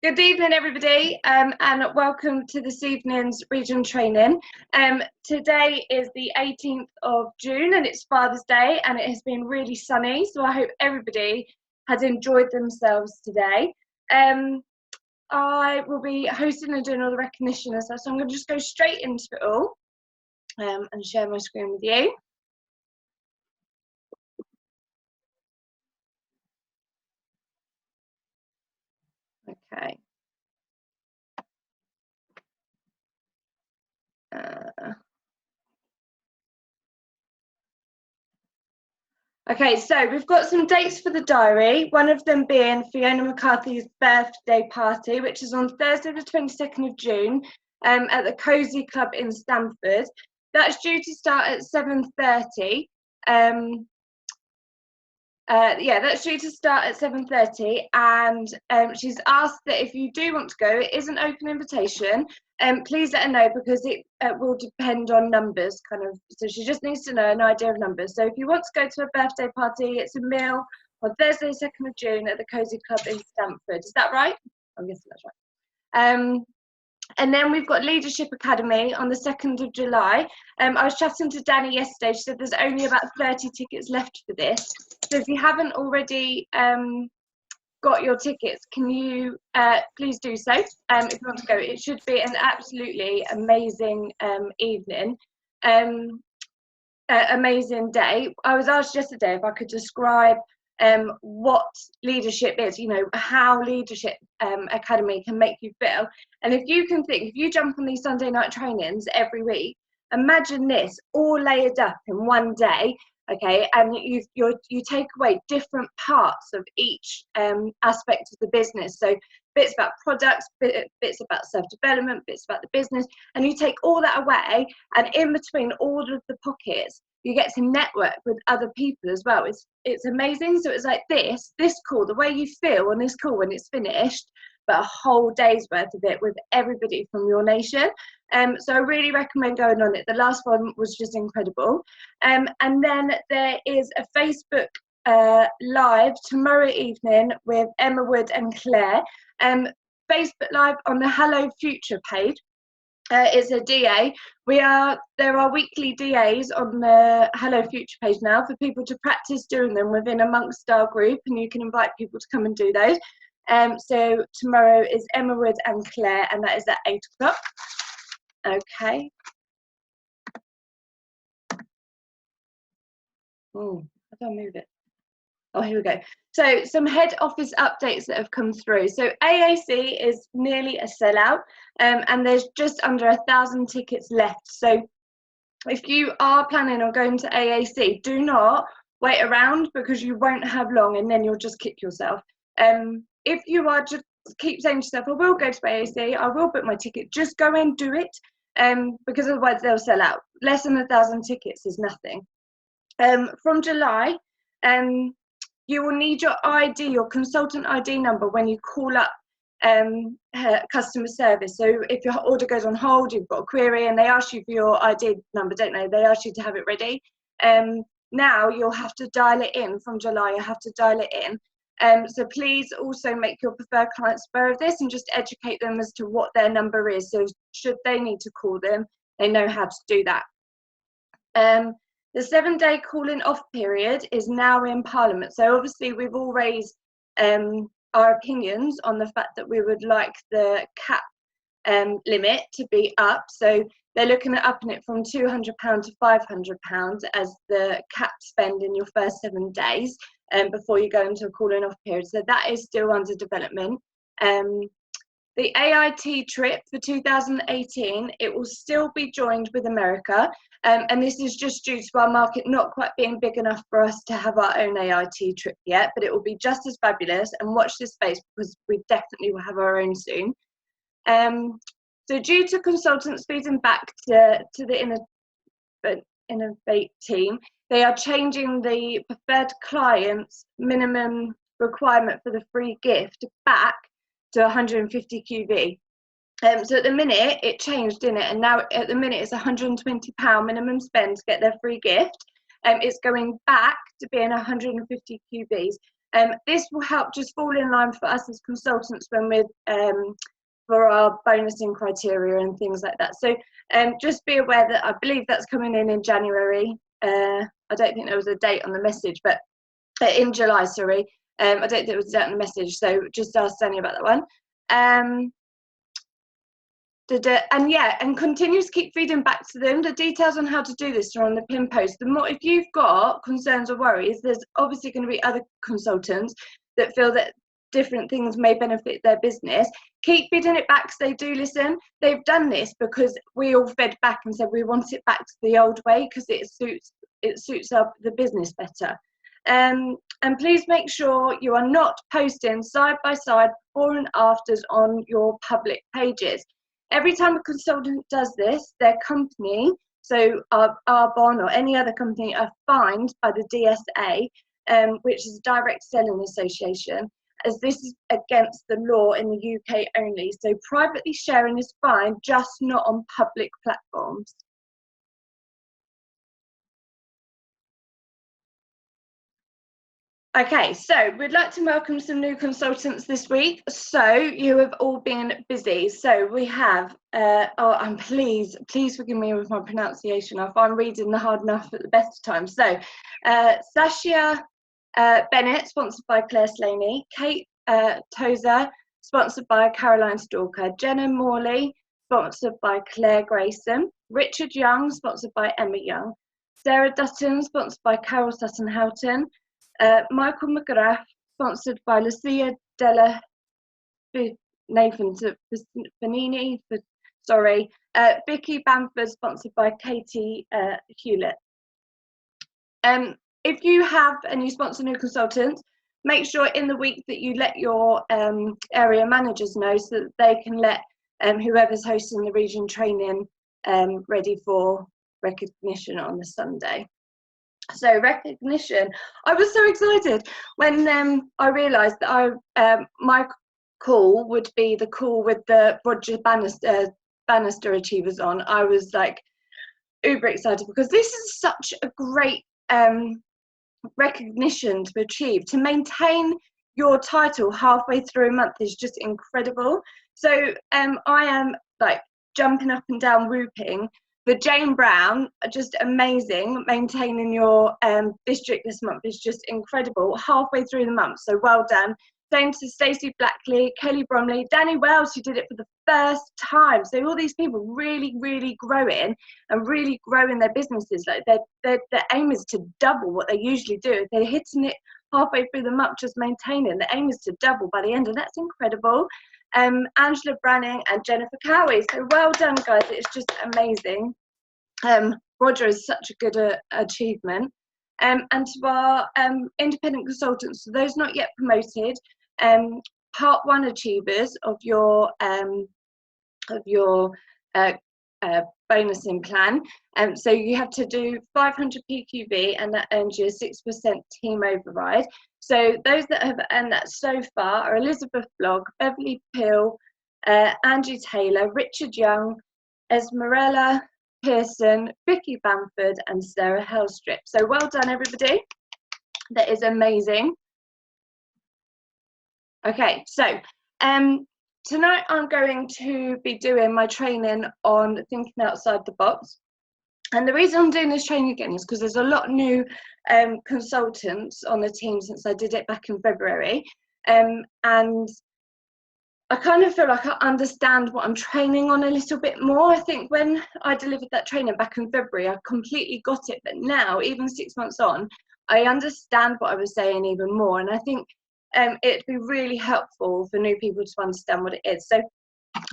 Good evening, everybody, and welcome to this evening's region training. Today is the 18th of June and it's Father's Day, and it has been really sunny, so I hope everybody has enjoyed themselves today. I will be hosting and doing all the recognition and stuff, so I'm going to just go straight into it all and share my screen with you. Okay. Okay, so we've got some dates for the diary, one of them being Fiona McCarthy's birthday party, which is on Thursday the 22nd of June at the Cosy Club in Stamford. That's due to start at 7:30. That's due to start at 7:30, and she's asked that if you do want to go, it is an open invitation. Please let her know, because it will depend on numbers, kind of. So she just needs to know an idea of numbers. So if you want to go to a birthday party, it's a meal on Thursday, 2nd of June at the Cosy Club in Stamford. Is that right? I'm guessing that's right. And then we've got Leadership Academy on the 2nd of July. I was chatting to Danny yesterday. She said there's only about 30 tickets left for this. So if you haven't already got your tickets, can you please do so if you want to go. It should be an absolutely amazing evening, amazing day. I was asked yesterday if I could describe what leadership is, how Leadership Academy can make you feel. And if you can think, if you jump on these Sunday night trainings every week, imagine this all layered up in one day, okay, and you take away different parts of each aspect of the business. So bits about products, bits about self-development, bits about the business, and you take all that away, and in between all of the pockets, you get to network with other people as well. It's amazing. So it's like this call, the way you feel on this call when it's finished, but a whole day's worth of it with everybody from your nation. So I really recommend going on it. The last one was just incredible. And then there is a Facebook live tomorrow evening with Emma Wood and Claire. Facebook Live on the Hello Future page. It's a DA. There are weekly DAs on the Hello Future page now for people to practice doing them within amongst our group, and you can invite people to come and do those. So tomorrow is Emma Wood and Claire, and that is at 8 o'clock. Okay. Oh, how do I move it? Oh, here we go. So some head office updates that have come through. So AAC is nearly a sellout, and there's just under 1,000 tickets left. So if you are planning on going to AAC, do not wait around, because you won't have long and then you'll just kick yourself. If you are, just keep saying to yourself, I will go to AAC, I will book my ticket, just go and do it, because otherwise they'll sell out. Less than 1,000 tickets is nothing. From July, you will need your ID, your consultant ID number, when you call up customer service. So if your order goes on hold, you've got a query, and they ask you for your ID number, don't they? They ask you to have it ready. Now you'll have to dial it in. From July, you have to dial it in. So please also make your preferred clients aware of this, and just educate them as to what their number is. So should they need to call them, they know how to do that. The 7-day calling off period is now in Parliament. So obviously we've all raised our opinions on the fact that we would like the cap limit to be up. So they're looking at upping it from £200 to £500 as the cap spend in your first 7 days before you go into a calling off period. So that is still under development. The AIT trip for 2018, it will still be joined with America, and this is just due to our market not quite being big enough for us to have our own AIT trip yet, but it will be just as fabulous, and watch this space, because we definitely will have our own soon. So due to consultants feeding back to the Innovate team, they are changing the preferred clients minimum requirement for the free gift back to 150 QV. So at the minute it changed, didn't it? And now at the minute it's £120 minimum spend to get their free gift. It's going back to being 150 QVs. This will help just fall in line for us as consultants when we're for our bonusing criteria and things like that. So just be aware that I believe that's coming in January. I don't think there was a date on the message, but in July, sorry. I don't think there was a date on the message, so just ask Danny about that one. And continue to keep feeding back to them. The details on how to do this are on the pin post. The more, if you've got concerns or worries, there's obviously going to be other consultants that feel that different things may benefit their business. Keep feeding it back, because they do listen. They've done this because we all fed back and said we want it back to the old way because it suits the business better. And please make sure you are not posting side by side before and afters on your public pages. Every time a consultant does this, their company, so Arbonne or any other company, are fined by the DSA, which is Direct Selling Association, as this is against the law in the UK only. So privately sharing is fine, just not on public platforms. Okay, so we'd like to welcome some new consultants this week. So you have all been busy. So we have, please forgive me with my pronunciation. I find reading hard enough at the best of times. So Sasha Bennett, sponsored by Claire Slaney. Kate Tozer, sponsored by Caroline Stalker. Jenna Morley, sponsored by Claire Grayson. Richard Young, sponsored by Emma Young. Sarah Dutton, sponsored by Carol Sutton-Houghton. Michael McGrath, sponsored by Lucia Della Nathan Fanini, Vicky Bamford, sponsored by Katie Hewlett. If you have and you sponsor new consultants, make sure in the week that you let your area managers know so that they can let whoever's hosting the region training ready for recognition on the Sunday. So recognition, I was so excited when I realised that my call would be the call with the Roger Bannister Achievers on. I was like uber excited because this is such a great recognition to achieve. To maintain your title halfway through a month is just incredible. So I am like jumping up and down whooping. For Jane Brown, just amazing. Maintaining your district this month is just incredible. Halfway through the month, so well done. Same to Stacey Blackley, Kelly Bromley, Danny Wells, who did it for the first time. So all these people really, really growing and really growing their businesses. Like their aim is to double what they usually do. If they're hitting it halfway through the month, just maintaining, the aim is to double by the end, and that's incredible. Angela Branning and Jennifer Cowie. So well done, guys. It's just amazing. Roger is such a good achievement. And to our independent consultants, so those not yet promoted, part one achievers of your bonusing plan. So you have to do 500 PQV, and that earns you a 6% team override. So those that have earned that so far are Elizabeth Blogg, Beverly Peel, Angie Taylor, Richard Young, Esmerella Pearson, Vicky Bamford, and Sarah Hellstrip. So well done, everybody. That is amazing. Okay, so tonight I'm going to be doing my training on thinking outside the box. And the reason I'm doing this training again is because there's a lot of new consultants on the team since I did it back in February. And I kind of feel like I understand what I'm training on a little bit more. I think when I delivered that training back in February, I completely got it. But now, even 6 months on, I understand what I was saying even more. And I think it'd be really helpful for new people to understand what it is. So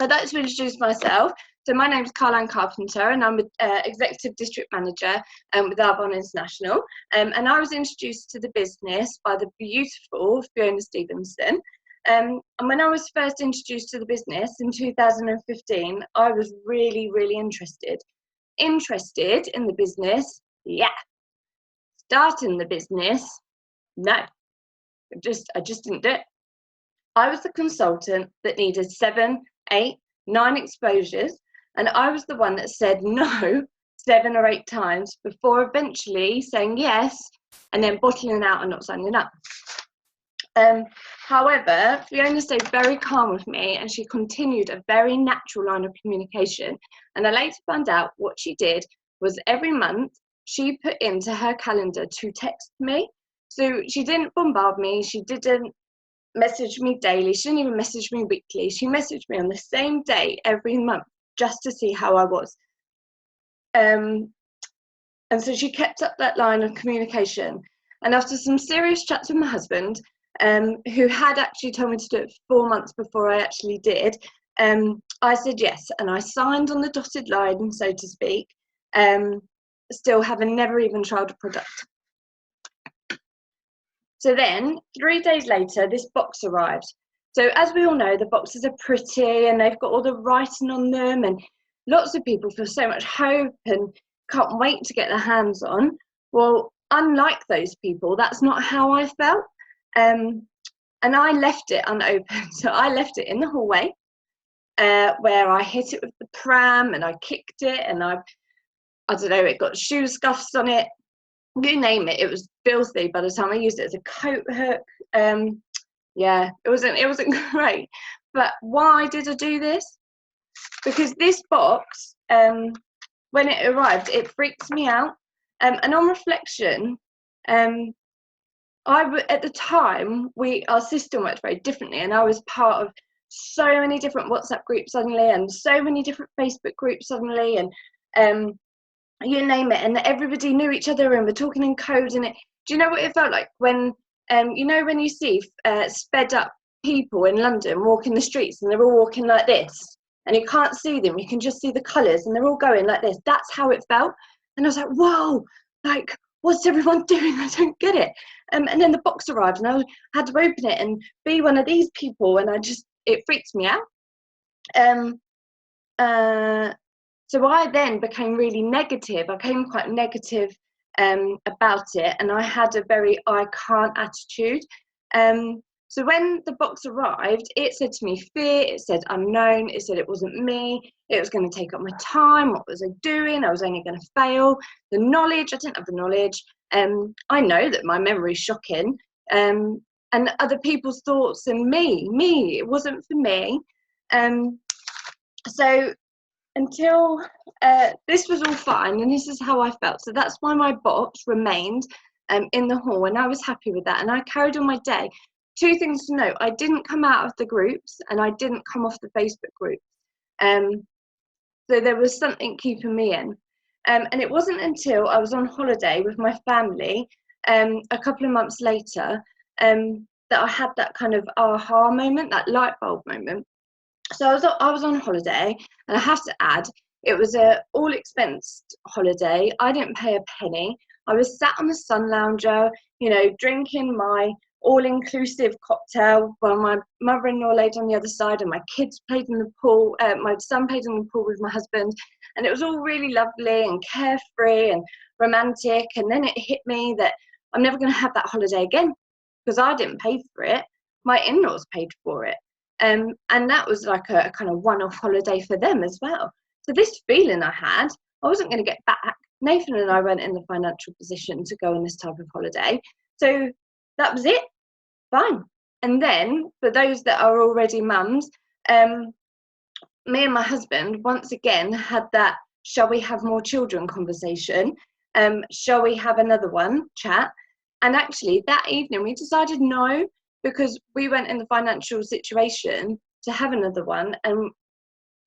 I'd like to introduce myself. So my name is Caroline Carpenter, and I'm Executive District Manager with Arbonne International. And I was introduced to the business by the beautiful Fiona Stevenson. And when I was first introduced to the business in 2015, I was really, really interested. Interested in the business, yeah. Starting the business, no. I just didn't do it. I was the consultant that needed 7, 8, 9 exposures, and I was the one that said no 7 or 8 times before eventually saying yes, and then bottling out and not signing up. However, Fiona stayed very calm with me, and she continued a very natural line of communication. And I later found out what she did was every month she put into her calendar to text me. So she didn't bombard me, she didn't message me daily, she didn't even message me weekly. She messaged me on the same day every month just to see how I was. And so she kept up that line of communication. And after some serious chats with my husband, who had actually told me to do it 4 months before I actually did, I said yes, and I signed on the dotted line, so to speak, still having never even tried a product. So then, 3 days later, this box arrived. So as we all know, the boxes are pretty and they've got all the writing on them, and lots of people feel so much hope and can't wait to get their hands on. Well, unlike those people, that's not how I felt. And I left it unopened. So I left it in the hallway where I hit it with the pram and I kicked it, and I don't know, it got shoe scuffs on it. You name it, it was filthy by the time I used it as a coat hook. Yeah, it wasn't great. But why did I do this? Because this box, when it arrived, it freaks me out. And on reflection, at the time, our system worked very differently, and I was part of so many different WhatsApp groups suddenly, and so many different Facebook groups suddenly, and you name it, and everybody knew each other and were talking in code. And do you know what it felt like when when you see sped up people in London walking the streets, and they're all walking like this, and you can't see them, you can just see the colours, and they're all going like this. That's how it felt. And I was like, whoa, like, what's everyone doing? I don't get it. And then the box arrived, and I had to open it and be one of these people, and it freaks me out. So I then became really negative. I became quite negative about it, and I had a very I can't attitude. So when the box arrived, it said to me fear, it said unknown, it said it wasn't me, it was going to take up my time, what was I doing, I was only going to fail. The knowledge, I didn't have the knowledge. I know that my memory's shocking, and other people's thoughts and me, it wasn't for me. So until this was all fine, and this is how I felt. So that's why my box remained in the hall, and I was happy with that, and I carried on my day. 2 things to note: I didn't come out of the groups, and I didn't come off the Facebook group. So there was something keeping me in. And it wasn't until I was on holiday with my family a couple of months later that I had that kind of aha moment, that light bulb moment. So I was on holiday, and I have to add, it was a all expensed holiday. I didn't pay a penny. I was sat on the sun lounger, drinking my all-inclusive cocktail while my mother-in-law laid on the other side, and my kids played in the pool. My son played in the pool with my husband, and it was all really lovely and carefree and romantic. And then it hit me that I'm never going to have that holiday again, because I didn't pay for it. My in-laws paid for it. And that was like a kind of one-off holiday for them as well. So this feeling I had, I wasn't going to get back. Nathan and I weren't in the financial position to go on this type of holiday. So that was it. Fine. And then for those that are already mums, me and my husband once again had that shall we have more children conversation. Shall we have another one chat? And actually that evening we decided no, because we weren't in the financial situation to have another one, and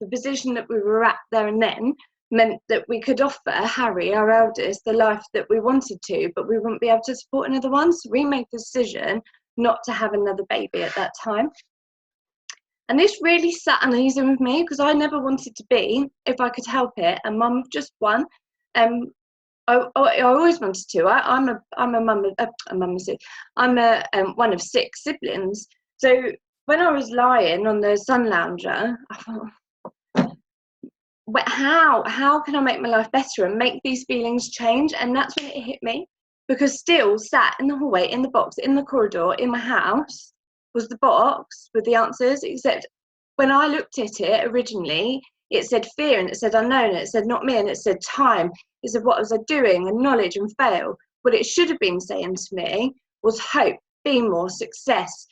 the position that we were at there and then meant that we could offer Harry, our eldest, the life that we wanted to, but we wouldn't be able to support another one. So we made the decision not to have another baby at that time. And this really sat uneasy with me, because I never wanted to be, if I could help it, a mum of just one. I always wanted to. I'm a mum of I'm one of 6 siblings. So when I was lying on the sun lounger, I thought, how can I make my life better and make these feelings change? And that's when it hit me, because still sat in the hallway, in the box, in the corridor, in my house, was the box with the answers, except when I looked at it originally, it said fear, and it said unknown, and it said not me, and it said time. It said what was I doing, and knowledge, and fail. What it should have been saying to me was hope, be more, success,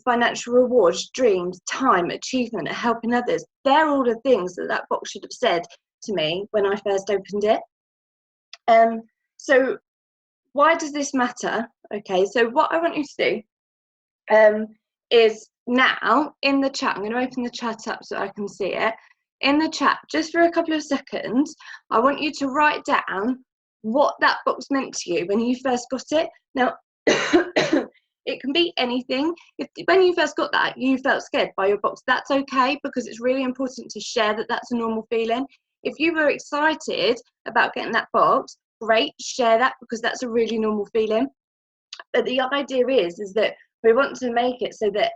financial rewards, dreams, time, achievement, helping others. They're all the things that box should have said to me when I first opened it. So why does this matter? Okay, so what I want you to do is now in the chat, I'm going to open the chat up so I can see it. In the chat, just for a couple of seconds, I want you to write down what that box meant to you when you first got it. Now, it can be anything. If when you first got that, you felt scared by your box, that's okay, because it's really important to share that that's a normal feeling. If you were excited about getting that box, great, share that, because that's a really normal feeling. But the idea is that we want to make it so that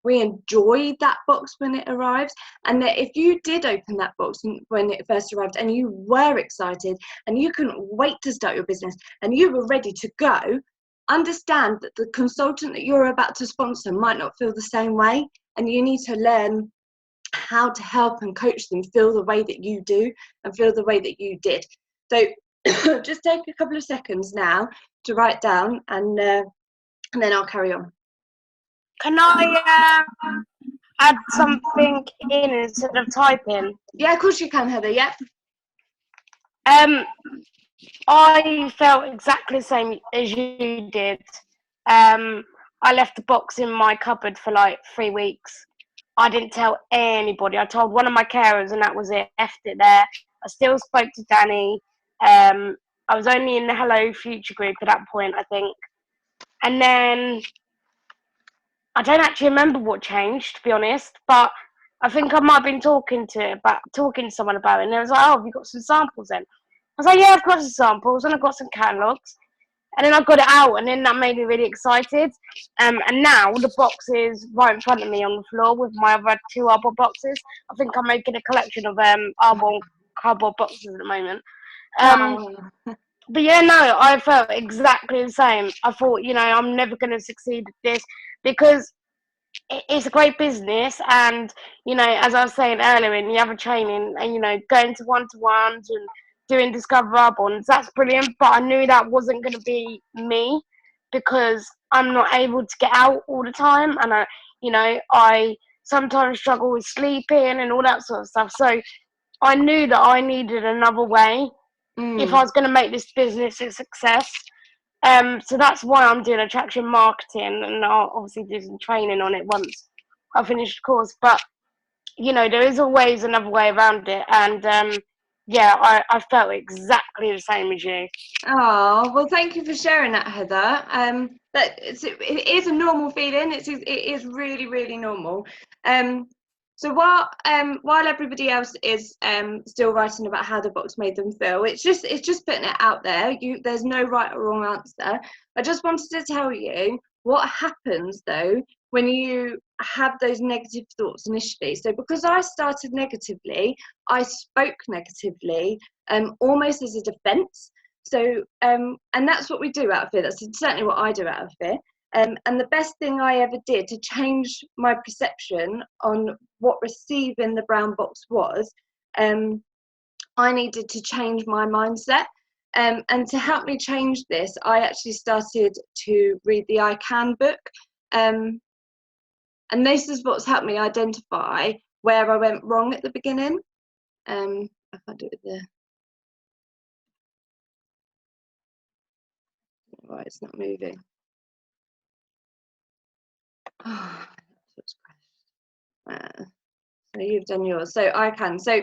we enjoy that box when it arrives, and that if you did open that box when it first arrived and you were excited and you couldn't wait to start your business and you were ready to go, understand that the consultant that you're about to sponsor might not feel the same way, and you need to learn how to help and coach them feel the way that you do and feel the way that you did. So just take a couple of seconds now to write down, and then I'll carry on. Can I add something in instead of typing? Yeah, of course you can, Heather. Yeah. I felt exactly the same as you did. I left the box in my cupboard for like 3 weeks. I didn't tell anybody. I told one of my carers, and that was it. Left it there. I still spoke to Danny. I was only in the Hello Future group at that point, I think. And then I don't actually remember what changed, to be honest, but I think I might have been talking to someone about it, and they was like, "Oh, have you got some samples then?" I was like, "Yeah, I've got some samples, and I've got some catalogues." And then I got it out, and then that made me really excited. And now the box is right in front of me on the floor with my other 2 cardboard boxes. I think I'm making a collection of cardboard boxes at the moment. But yeah, no, I felt exactly the same. I thought, I'm never going to succeed at this, because it's a great business, and as I was saying earlier in the other training, and going to one-to-ones and doing Discover Our Bonds, that's brilliant, but I knew that wasn't going to be me, because I'm not able to get out all the time, and I sometimes struggle with sleeping and all that sort of stuff. So I knew that I needed another way if I was going to make this business a success. So that's why I'm doing attraction marketing, and I'll obviously do some training on it once I finish the course. But there is always another way around it, and I felt exactly the same as you. Oh, well, thank you for sharing that, Heather. But it is a normal feeling. It is really, really normal. So while everybody else is still writing about how the box made them feel, it's just putting it out there. There's no right or wrong answer. I just wanted to tell you what happens though when you have those negative thoughts initially. So because I started negatively, I spoke negatively, almost as a defense. So and that's what we do out of fear. That's certainly what I do out of fear. And the best thing I ever did to change my perception on what receiving the brown box was, I needed to change my mindset. And to help me change this, I actually started to read the I Can book. And this is what's helped me identify where I went wrong at the beginning. I can't do it there. Right, it's not moving. Oh, that's crashed. So you've done yours. So I Can. So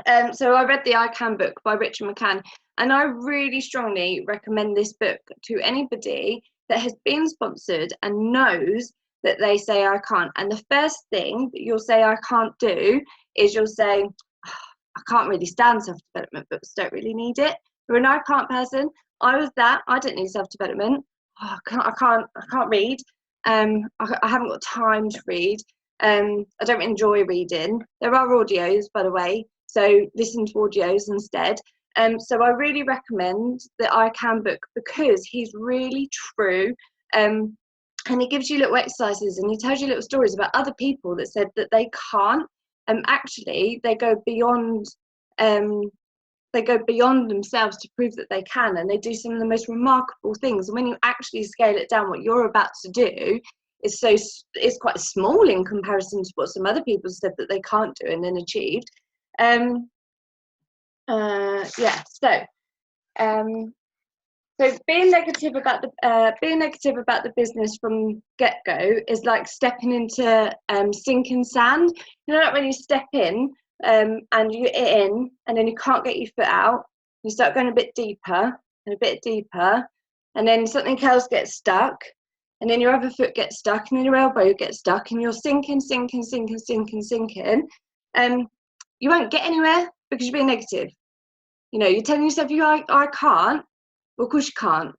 I read the I Can book by Richard McCann, and I really strongly recommend this book to anybody that has been sponsored and knows that they say I can't. And the first thing that you'll say I can't do is you'll say, oh, I can't really stand self-development books, don't really need it. You're an I can't person. I was that. I don't need self-development. Oh, I can't read. I haven't got time to read. I don't enjoy reading. There are audios, by the way, so listen to audios instead. So I really recommend the I Can book, because he's really true. And he gives you little exercises, and he tells you little stories about other people that said that they can't. Actually, they go beyond they go beyond themselves to prove that they can, and they do some of the most remarkable things. And when you actually scale it down, what you're about to do is quite small in comparison to what some other people said that they can't do and then achieved. So being negative about the business from get-go is like stepping into sinking sand. You know, like when you step in and you're in, and then you can't get your foot out. You start going a bit deeper and a bit deeper, and then something else gets stuck, and then your other foot gets stuck, and then your elbow gets stuck, and you're sinking. You won't get anywhere because you're being negative. You know, you're telling yourself, I can't. Well, of course you can't,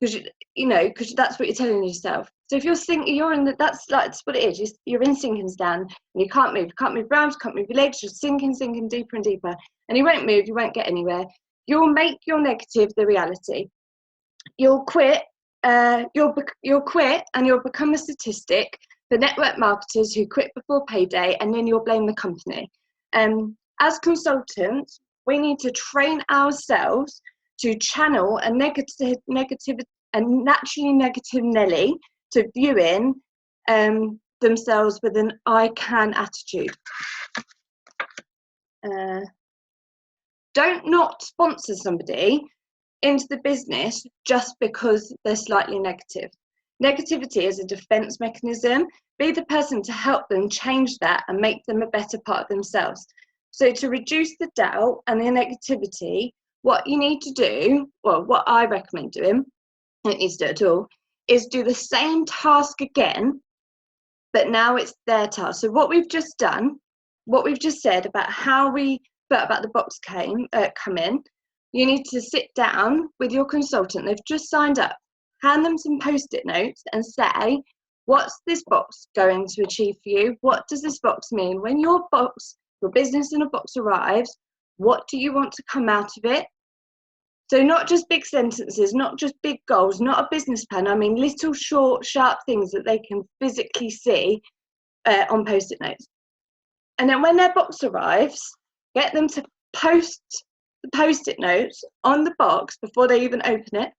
because that's what you're telling yourself. So if you're sinking, that's what it is. You're in sinking stand, and you can't move. You can't move your arms, can't move your legs. You're sinking deeper and deeper, and you won't move. You won't get anywhere. You'll make your negative the reality. You'll quit. You'll quit, and you'll become a statistic for network marketers who quit before payday, and then you'll blame the company. As consultants, we need to train ourselves to channel a naturally negative Nelly to viewing themselves with an I can attitude. Don't not sponsor somebody into the business just because they're slightly negative. Negativity is a defense mechanism. Be the person to help them change that and make them a better part of themselves. So to reduce the doubt and the negativity, what you need to do, well, what I recommend doing, you don't need to do it at all, is do the same task again, but now it's their task. So what we've just done, what we've just said about how we felt about the box come in, you need to sit down with your consultant. They've just signed up, hand them some post-it notes and say, what's this box going to achieve for you? What does this box mean? When your business in a box arrives, what do you want to come out of it? So not just big sentences, not just big goals, not a business plan. I mean, little short, sharp things that they can physically see on post-it notes. And then when their box arrives, get them to post the post-it notes on the box before they even open it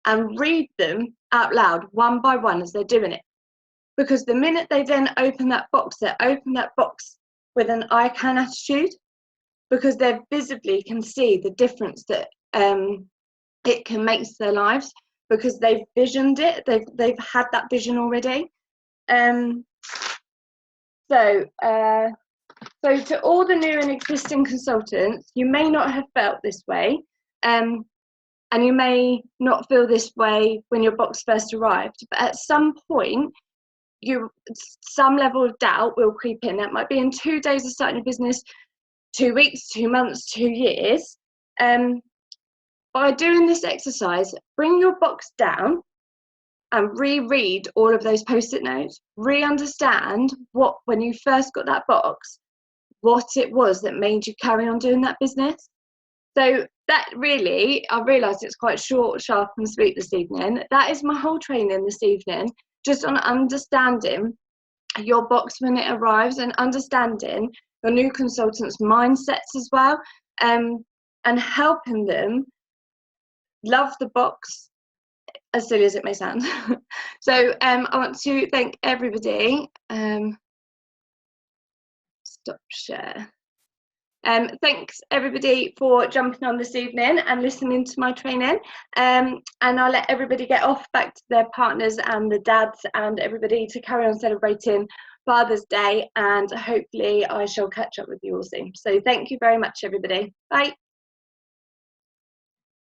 and read them out loud one by one as they're doing it. Because the minute they then open that box, they open that box with an I can attitude, because they visibly can see the difference that it can make to their lives, because they've visioned it, they've had that vision already. So to all the new and existing consultants, you may not have felt this way, and you may not feel this way when your box first arrived, but at some point, some level of doubt will creep in. That might be in 2 days of starting your business, 2 weeks, 2 months, 2 years. By doing this exercise, bring your box down and reread all of those post-it notes. Re-understand when you first got that box, what it was that made you carry on doing that business. So that really, I realised it's quite short, sharp and sweet this evening. That is my whole training this evening, just on understanding your box when it arrives and understanding your new consultants' mindsets as well, and helping them love the box, as silly as it may sound. So I want to thank everybody. Stop share. Thanks everybody for jumping on this evening and listening to my training, and I'll let everybody get off back to their partners and the dads and everybody to carry on celebrating Father's Day, and hopefully I shall catch up with you all soon. So thank you very much everybody. Bye.